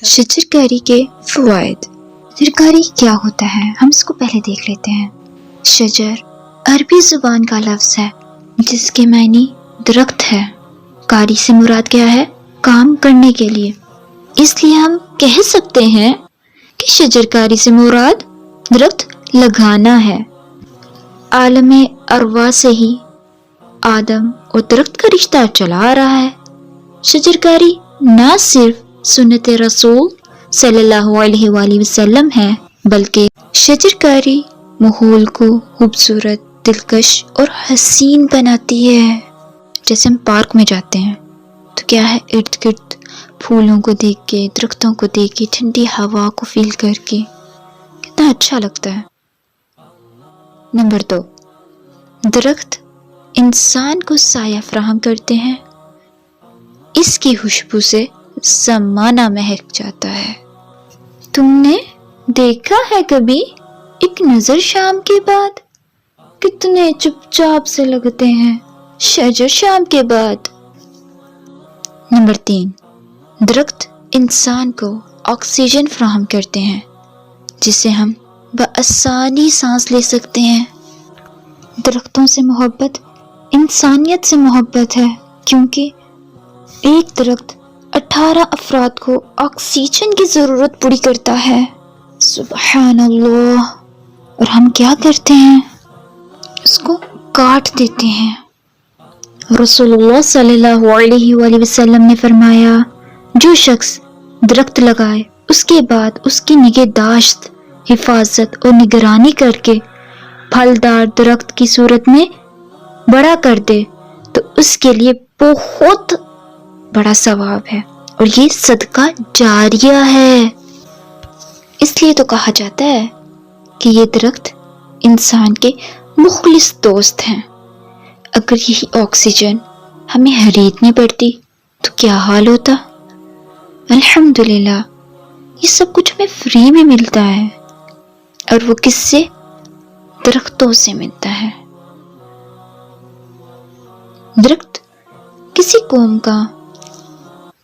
شجرکاری کے فوائد۔ شجرکاری کیا ہوتا ہے ہم اس کو پہلے دیکھ لیتے ہیں۔ شجر عربی زبان کا لفظ ہے جس کے معنی درخت ہے۔ کاری سے مراد کیا ہے؟ کام کرنے کے لیے۔ اس لیے ہم کہہ سکتے ہیں کہ شجرکاری سے مراد درخت لگانا ہے۔ عالم ارواح سے ہی آدم اور درخت کا رشتہ چلا آ رہا ہے۔ شجرکاری نہ صرف سنت رسول صلی اللہ علیہ وآلہ وسلم ہے بلکہ شجرکاری ماحول کو خوبصورت، دلکش اور حسین بناتی ہے۔ جیسے ہم پارک میں جاتے ہیں تو کیا ہے، ارد گرد پھولوں کو دیکھ کے، درختوں کو دیکھ کے، ٹھنڈی ہوا کو فیل کر کے کتنا اچھا لگتا ہے۔ نمبر 2، درخت انسان کو سایہ فراہم کرتے ہیں۔ اس کی خوشبو سے زمانہ مہک جاتا ہے۔ تم نے دیکھا ہے کبھی ایک نظر شام کے بعد کتنے چپ چاپ سے لگتے ہیں شجر شام کے بعد۔ نمبر 3، درخت انسان کو آکسیجن فراہم کرتے ہیں جس سے ہم بآسانی سانس لے سکتے ہیں۔ درختوں سے محبت انسانیت سے محبت ہے، کیونکہ ایک درخت 18 افراد کو آکسیجن کی ضرورت پوری کرتا ہے۔ سبحان اللہ! اور ہم کیا کرتے ہیں؟ اس کو کاٹ دیتے ہیں۔ رسول اللہ صلی اللہ علیہ وآلہ وسلم نے فرمایا، جو شخص درخت لگائے اس کے بعد اس کی نگہداشت، حفاظت اور نگرانی کر کے پھلدار درخت کی صورت میں بڑا کر دے تو اس کے لیے بہت بڑا ثواب ہے اور یہ صدقہ جاریہ ہے۔ اس لیے تو کہا جاتا ہے کہ یہ درخت انسان کے مخلص دوست ہیں۔ اگر یہی آکسیجن ہمیں خریدنی پڑتی تو کیا حال ہوتا؟ الحمدللہ یہ سب کچھ ہمیں فری میں ملتا ہے، اور وہ کس سے؟ درختوں سے ملتا ہے۔ درخت کسی قوم کا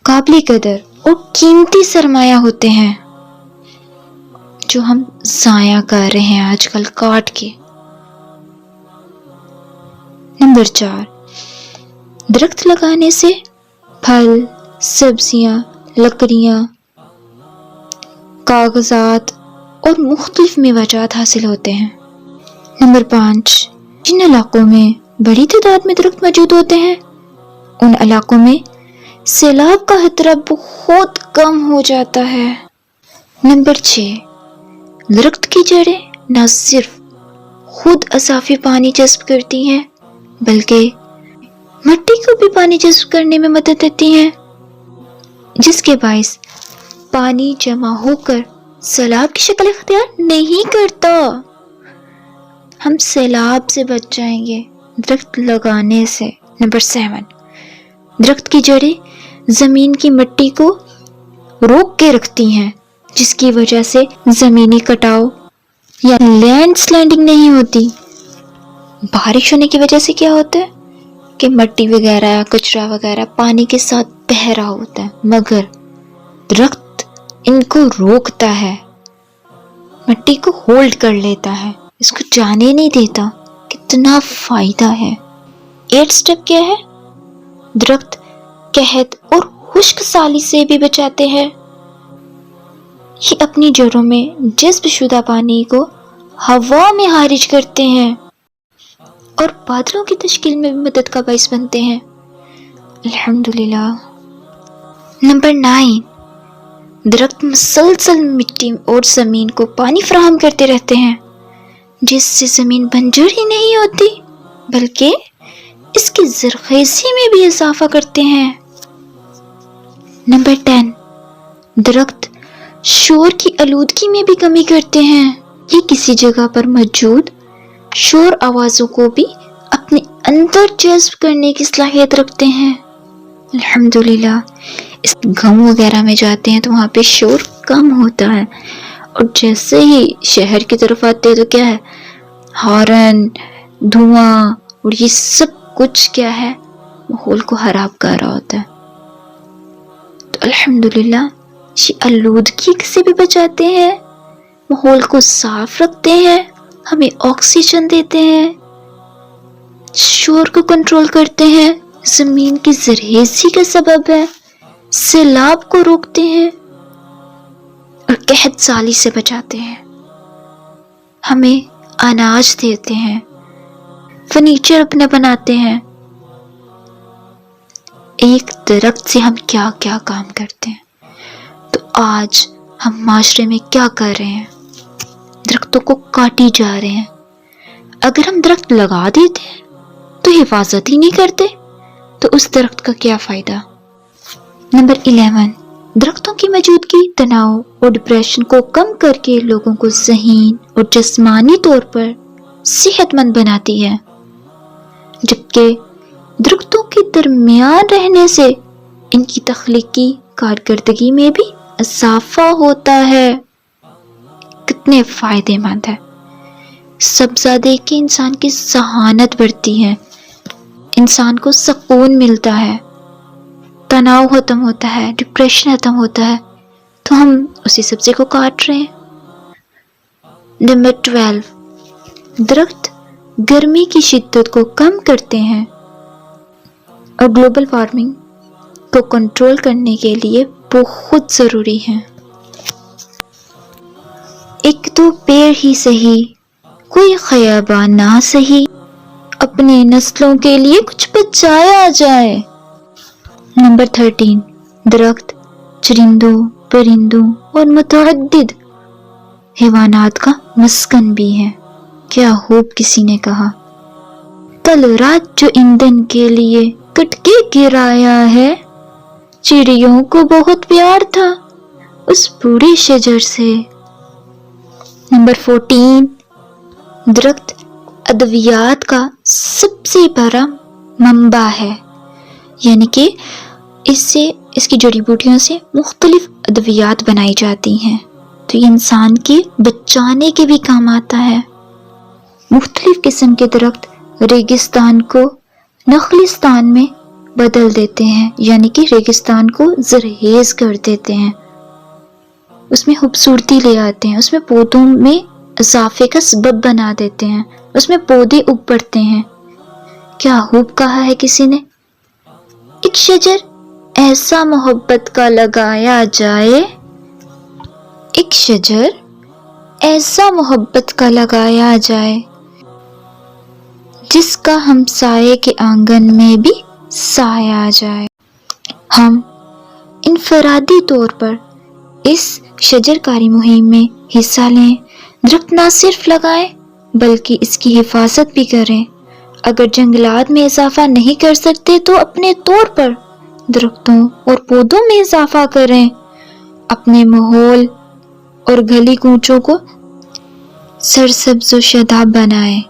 قابل قدر اور قیمتی سرمایہ ہوتے ہیں جو ہم ضائع کر رہے ہیں آج کل کاٹ کے۔ نمبر 4، درخت لگانے سے پھل، سبزیاں، لکڑیاں، کاغذات اور مختلف میوات حاصل ہوتے ہیں۔ نمبر 5، جن علاقوں میں بڑی تعداد میں درخت موجود ہوتے ہیں ان علاقوں میں سیلاب کا خطرہ بہت کم ہو جاتا ہے۔ نمبر 6، درخت کی جڑیں نہ صرف خود اضافی پانی جذب کرتی ہیں بلکہ مٹی کو بھی پانی جذب کرنے میں مدد دیتی ہیں، جس کے باعث پانی جمع ہو کر سیلاب کی شکل اختیار نہیں کرتا۔ ہم سیلاب سے بچ جائیں گے درخت لگانے سے۔ نمبر 7، درخت کی جڑیں زمین کی مٹی کو روک کے رکھتی ہیں، جس کی وجہ سے زمینی کٹاؤ یا لینڈ سلائڈنگ نہیں ہوتی۔ بارش ہونے کی وجہ سے کیا ہوتا ہے کہ مٹی وغیرہ، کچرا وغیرہ پانی کے ساتھ بہہ رہا ہوتا ہے، مگر درخت ان کو روکتا ہے، مٹی کو ہولڈ کر لیتا ہے، اس کو جانے نہیں دیتا۔ کتنا فائدہ ہے۔ 8 سٹیپ کیا ہے؟ درخت قحط اور خشک سالی سے بھی بچاتے ہیں۔ یہ اپنی جڑوں میں جذب شدہ پانی کو ہوا میں خارج کرتے ہیں اور بادلوں کی تشکیل میں بھی مدد کا باعث بنتے ہیں۔ الحمدللہ۔ نمبر 9، درخت مسلسل مٹی اور زمین کو پانی فراہم کرتے رہتے ہیں، جس سے زمین بنجر ہی نہیں ہوتی بلکہ اس کی زرخیزی میں بھی اضافہ کرتے ہیں۔ نمبر 10، درخت شور کی آلودگی میں بھی کمی کرتے ہیں۔ یہ کسی جگہ پر موجود شور آوازوں کو بھی اپنے اندر جذب کرنے کی صلاحیت رکھتے ہیں۔ الحمدللہ۔ اس گاؤں وغیرہ میں جاتے ہیں تو وہاں پہ شور کم ہوتا ہے، اور جیسے ہی شہر کی طرف آتے ہیں تو کیا ہے، ہارن، دھواں اور یہ سب کچھ کیا ہے، ماحول کو خراب کر رہا ہوتا ہے۔ تو الحمدللہ یہ آلودگی سے بھی بچاتے ہیں، ماحول کو صاف رکھتے ہیں، ہمیں آکسیجن دیتے ہیں، شور کو کنٹرول کرتے ہیں، زمین کی زرخیزی کا سبب ہے، سیلاب کو روکتے ہیں اور قحط سالی سے بچاتے ہیں، ہمیں اناج دیتے ہیں، فرنیچر اپنا بناتے ہیں۔ ایک درخت سے ہم کیا کیا کام کرتے ہیں، تو آج ہم معاشرے میں کیا کر رہے ہیں؟ درختوں کو کاٹی جا رہے ہیں۔ اگر ہم درخت لگا دیتے ہیں تو حفاظت ہی نہیں کرتے تو اس درخت کا کیا فائدہ؟ نمبر 11، درختوں کی موجودگی تناؤ اور ڈپریشن کو کم کر کے لوگوں کو ذہنی اور جسمانی طور پر صحت مند بناتی ہے، جبکہ درختوں کے درمیان رہنے سے ان کی تخلیقی کارکردگی میں بھی اضافہ ہوتا ہے۔ کتنے فائدے مند ہے۔ سبزہ دیکھ کے انسان کی ذہانت بڑھتی ہے، انسان کو سکون ملتا ہے، تناؤ ختم ہوتا ہے، ڈپریشن ختم ہوتا ہے، تو ہم اسی سبزے کو کاٹ رہے ہیں۔ نمبر 12، درخت گرمی کی شدت کو کم کرتے ہیں اور گلوبل وارمنگ کو کنٹرول کرنے کے لیے بہت ضروری ہیں۔ ایک تو پیڑ ہی صحیح، کوئی خیابان نہ صحیح، اپنی نسلوں کے لیے کچھ بچایا جائے۔ نمبر 13، درخت چرندوں، پرندوں اور متعدد حیوانات کا مسکن بھی ہے۔ کیا خوب کسی نے کہا، کل رات جو ایندھن کے لیے کٹ کے گرایا ہے، چڑیوں کو بہت پیار تھا اس بوڑھی شجر سے۔ نمبر 14، درخت ادویات کا سب سے بڑا منبع ہے، یعنی کہ اس کی جڑی بوٹیوں سے مختلف ادویات بنائی جاتی ہیں، تو یہ انسان کے بچانے کے بھی کام آتا ہے۔ مختلف قسم کے درخت ریگستان کو نخلستان میں بدل دیتے ہیں، یعنی کہ ریگستان کو زرخیز کر دیتے ہیں، اس میں خوبصورتی لے آتے ہیں، اس میں پودوں میں اضافے کا سبب بنا دیتے ہیں، اس میں پودے اگ پڑتے ہیں۔ کیا خوب کہا ہے کسی نے، ایک شجر ایسا محبت کا لگایا جائے، ایک شجر ایسا محبت کا لگایا جائے جس کا ہمسائے کے آنگن میں بھی سایہ آ جائے۔ ہم انفرادی طور پر اس شجر کاری مہم میں حصہ لیں، درخت نہ صرف لگائیں بلکہ اس کی حفاظت بھی کریں۔ اگر جنگلات میں اضافہ نہیں کر سکتے تو اپنے طور پر درختوں اور پودوں میں اضافہ کریں، اپنے ماحول اور گلی کوچوں کو سرسبز و شاداب بنائیں۔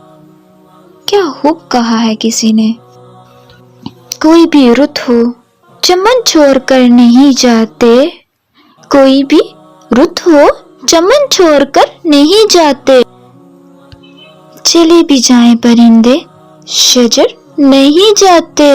کیا خوب کہا ہے کسی نے، کوئی بھی رت ہو چمن چھوڑ کر نہیں جاتے، کوئی بھی رت ہو چمن چھوڑ کر نہیں جاتے، چلے بھی جائیں پرندے شجر نہیں جاتے۔